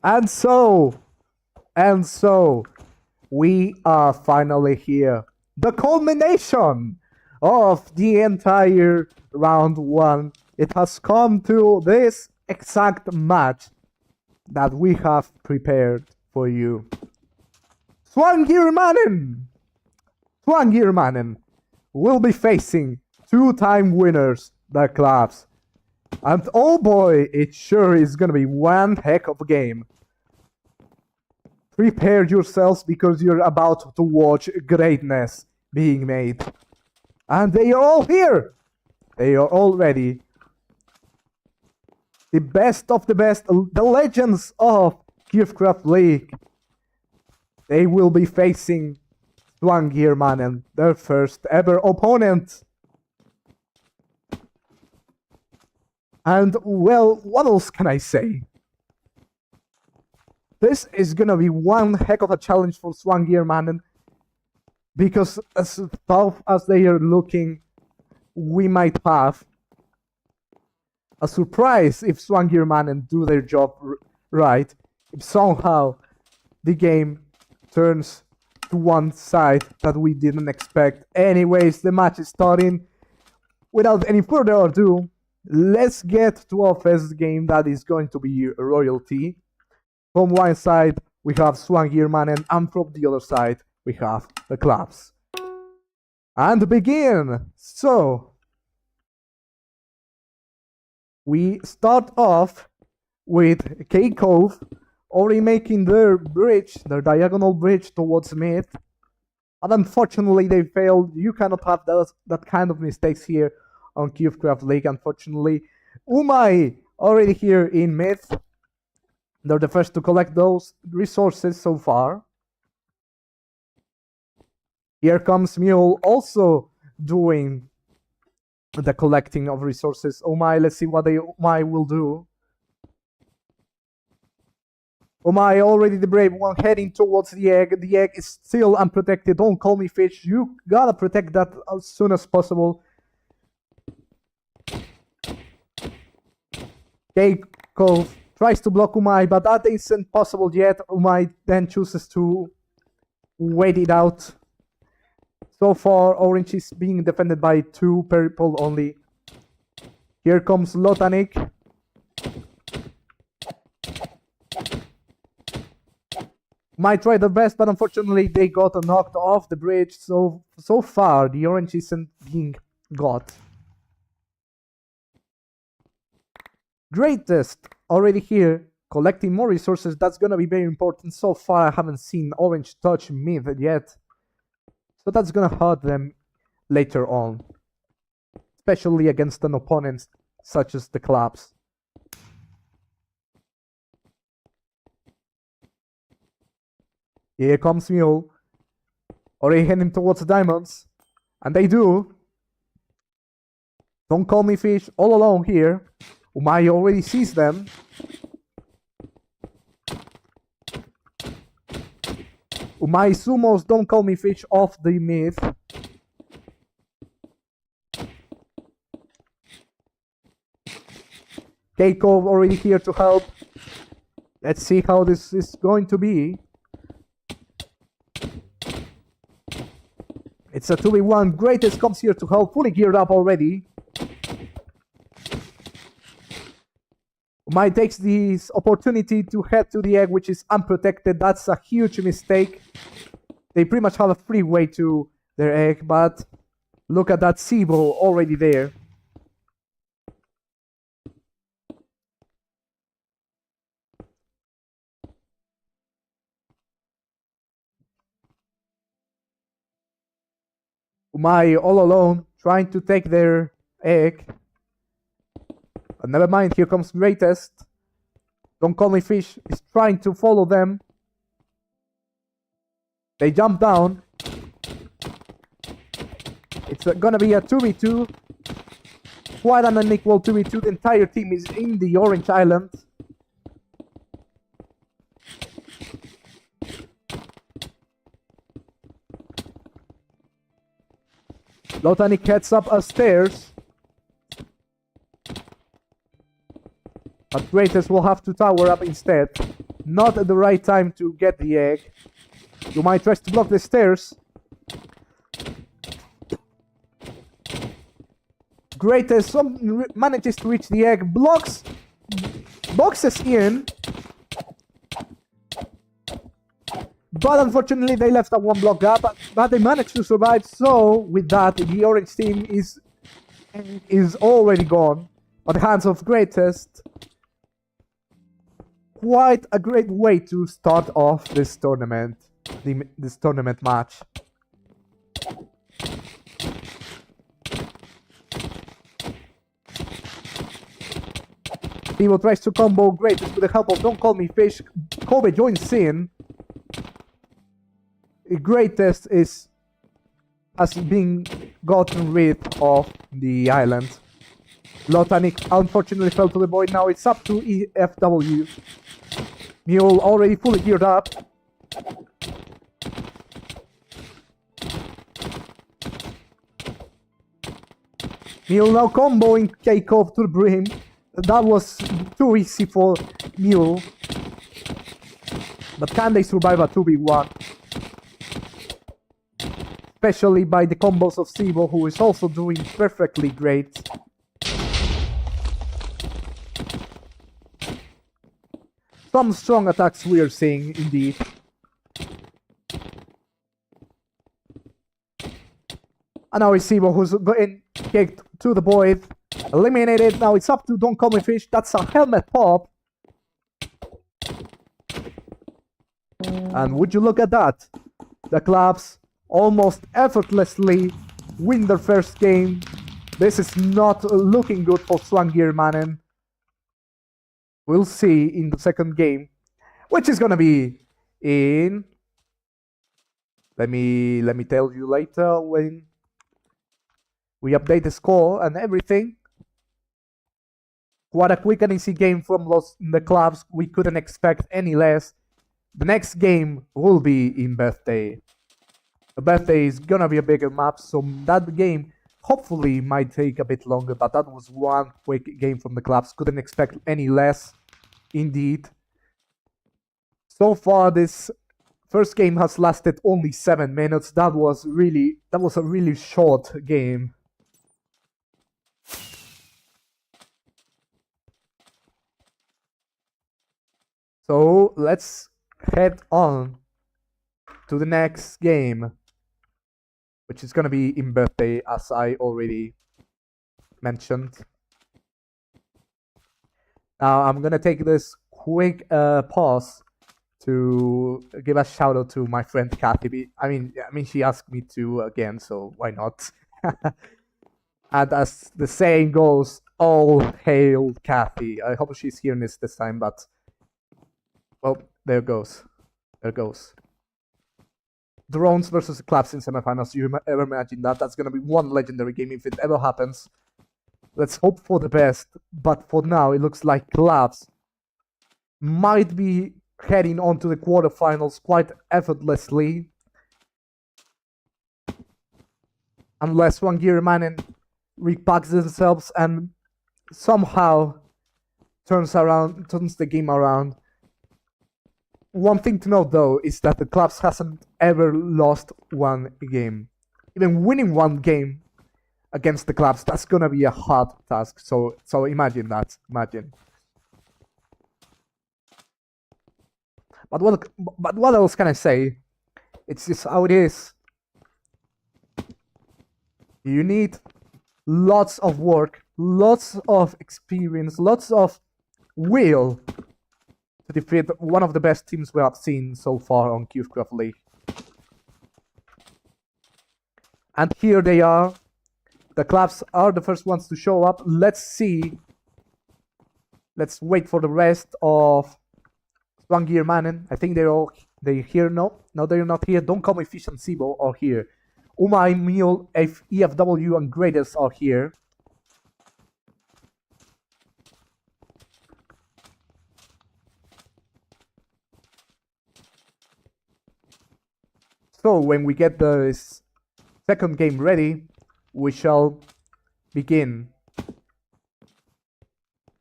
And so, we are finally here. The culmination of the entire round one. It has come to this exact match that we have prepared for you. Zwangere Mannen! Zwangere Mannen will be facing two-time winners, the Klabs. And oh boy, it sure is gonna be one heck of a game. Prepare yourselves because you're about to watch greatness being made. And they are all here! They are all ready. The best of the best, the legends of Giftcraft League. They will be facing Zwangere Mannen, their first ever opponent. And well, what else can I say? This is gonna be one heck of a challenge for Zwangere Mannen, because as tough as they are looking, we might have a surprise if Zwangere Mannen do their job right. If somehow the game turns to one side that we didn't expect. Anyways, the match is starting. Without any further ado, let's get to our first game that is going to be royalty. From one side, we have Zwangere Mannen, and from the other side, we have the Klabs. And begin! So, we start off with kKobe already making their bridge, their diagonal bridge towards mid. And unfortunately, they failed. You cannot have that kind of mistakes here on Giftcraft League, unfortunately. Oumai already here in mid. They're the first to collect those resources so far. Here comes mwle also doing the collecting of resources. Oumai, let's see what Oumai will do. Oumai, already the brave one, heading towards the egg. The egg is still unprotected. Don't call me fish. You gotta protect that as soon as possible. kKobe tries to block Oumai, but that isn't possible yet. Oumai then chooses to wait it out. So far, orange is being defended by two purple only. Here comes Lotaniq. Might try their best, but unfortunately they got knocked off the bridge. So far, the orange isn't being got. greatsct already here, collecting more resources. That's gonna be very important. So far, I haven't seen orange touch mid yet. So that's gonna hurt them later on. Especially against an opponent such as the Klabs. Here comes mwle. Already heading towards the diamonds. And they do. Don't call me fish, all alone here. Oumai already sees them. Oumai sumos don't call me fish off the mid. kKobe already here to help. Let's see how this is going to be. It's a 2v1. greatsct comes here to help, fully geared up already. Oumai takes this opportunity to head to the egg, which is unprotected. That's a huge mistake. They pretty much have a free way to their egg, but look at that Ceevo already there. Oumai all alone, trying to take their egg. But never mind, here comes greatsct. Don't call me fish, is trying to follow them. They jump down. It's gonna be a 2v2. Quite an unequal 2v2. The entire team is in the orange island. Lotaniq heads up upstairs. But greatsct will have to tower up instead. Not at the right time to get the egg. Oumai tries to block the stairs. Greatest manages to reach the egg, boxes in. But unfortunately they left a one block gap, but they managed to survive, so with that the orange team is already gone at the hands of greatest. Quite a great way to start off this tournament, this tournament match. Ceevo tries to combo greatest with the help of Don't Call Me Fish. kKobe joins in. Greatest has been gotten rid of the island. Lotaniq unfortunately fell to the void. Now it's up to efww. Mwle already fully geared up. Mwle now comboing kKobe to the brim. That was too easy for Mwle. But can they survive a 2v1? Especially by the combos of Ceevo, who is also doing perfectly great. Some strong attacks we are seeing, indeed. And now it's Ceevo who's getting kicked to the void. Eliminated. Now it's up to Don't Call Me Fish. That's a helmet pop. And would you look at that? The Klabs almost effortlessly win their first game. This is not looking good for Zwangere Mannen. We'll see in the second game, which is gonna be in. Let me tell you later when we update the score and everything. What a quick and easy game from the Klabs. We couldn't expect any less. The next game will be in Birthday. The Birthday is gonna be a bigger map, so that game hopefully might take a bit longer, but that was one quick game from the Klabs. Couldn't expect any less, indeed. So far, this first game has lasted only 7 minutes. That was a really short game. So let's head on to the next game, which is gonna be in Birthday, as I already mentioned. Now I'm gonna take this quick pause to give a shout out to my friend Kathy. I mean, she asked me to again, so why not? And as the saying goes, all hail Kathy. I hope she's hearing this time, but well, there goes. There goes. Drones versus the Klabs in semifinals. You ever imagine that? That's gonna be one legendary game if it ever happens. Let's hope for the best. But for now, it looks like Klabs might be heading on to the quarterfinals quite effortlessly. Unless Zwangere Mannen repacks themselves and somehow turns the game around. One thing to note though is that the Klabs hasn't ever lost one game. Even winning one game against the Klabs, that's gonna be a hard task. So imagine that. Imagine. But what else can I say? It's just how it is. You need lots of work, lots of experience, lots of will to defeat one of the best teams we have seen so far on CubeCraft League. And here they are. The Klabs are the first ones to show up. Let's see. Let's wait for the rest of Zwangere Mannen. I think they're here. No, they're not here. Don't Call Me Fish and Ceevo are here. Oumai, Mwle, efww, and greatest are here. So when we get this second game ready, we shall begin.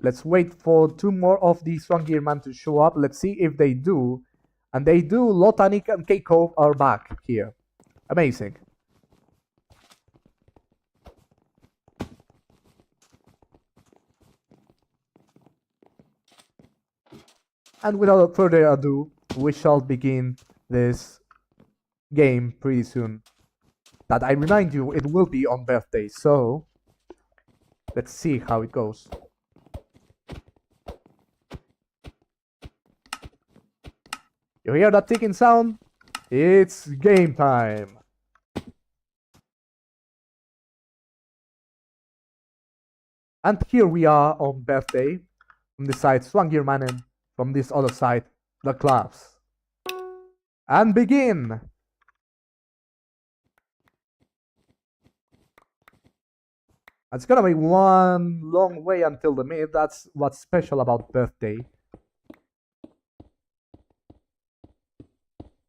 Let's wait for 2 more of the Zwangere Mannen to show up. Let's see if they do. And they do. Lotaniq and kKobe are back here. Amazing. And without further ado, we shall begin this game pretty soon. That I remind you, it will be on birthday, so let's see how it goes. You hear that ticking sound? It's game time. And here we are on birthday. From this side, Zwangere Mannen. From this other side, the Klabs. And begin! It's gonna be one long way until the mid. That's what's special about birthday.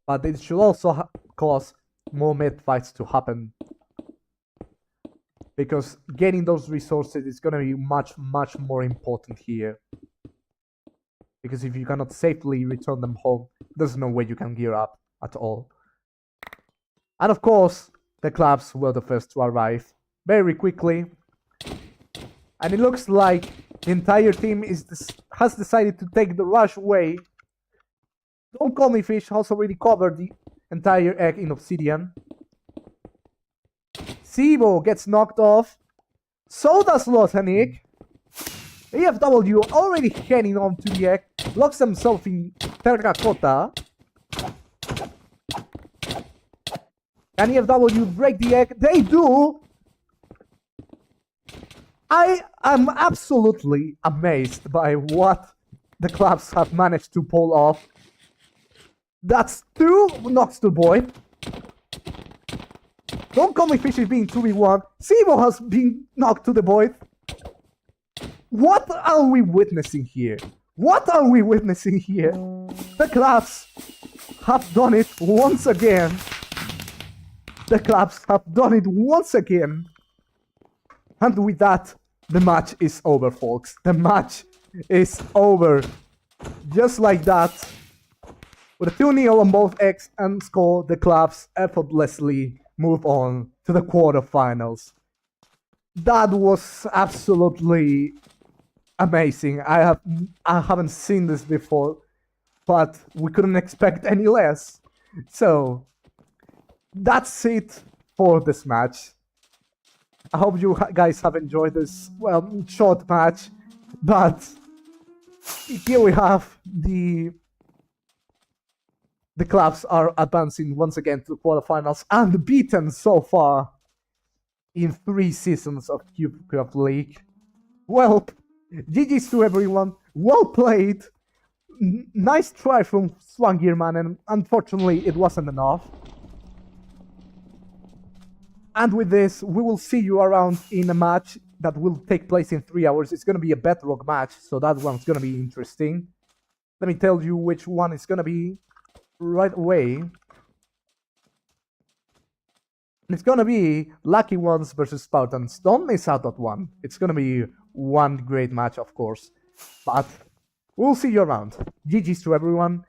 But it should also cause more mid fights to happen. Because getting those resources is gonna be much more important here. Because if you cannot safely return them home, there's no way you can gear up at all. And of course, the Klabs were the first to arrive very quickly. And it looks like the entire team has decided to take the rush away. Don't Call Me Fish has already covered the entire egg in obsidian. Ceevo gets knocked off. So does Lotaniq. EFW already heading on to the egg. Locks himself in terracotta. Can EFW break the egg? They do! I am absolutely amazed by what the Klabs have managed to pull off. That's 2 knocks to void. Don't Call Me Fish is being 2v1. Ceevo has been knocked to the void. What are we witnessing here? What are we witnessing here? The Klabs have done it once again. The Klabs have done it once again. And with that, the match is over, folks. The match is over. Just like that. With a 2-0 on both eggs and score, the Klabs effortlessly move on to the quarterfinals. That was absolutely amazing. I haven't seen this before, but we couldn't expect any less. So that's it for this match. I hope you guys have enjoyed this, well, short match, but here we have the Klabs are advancing once again to the quarterfinals, unbeaten so far in 3 seasons of Craft League. Well, GG's to everyone. Well played. Nice try from Zwangere Mannen. Unfortunately, it wasn't enough. And with this, we will see you around in a match that will take place in 3 hours. It's going to be a bedrock match, so that one's going to be interesting. Let me tell you which one it's going to be right away. It's going to be Lucky Ones versus Spartans. Don't miss out that one. It's going to be one great match, of course. But we'll see you around. GG's to everyone.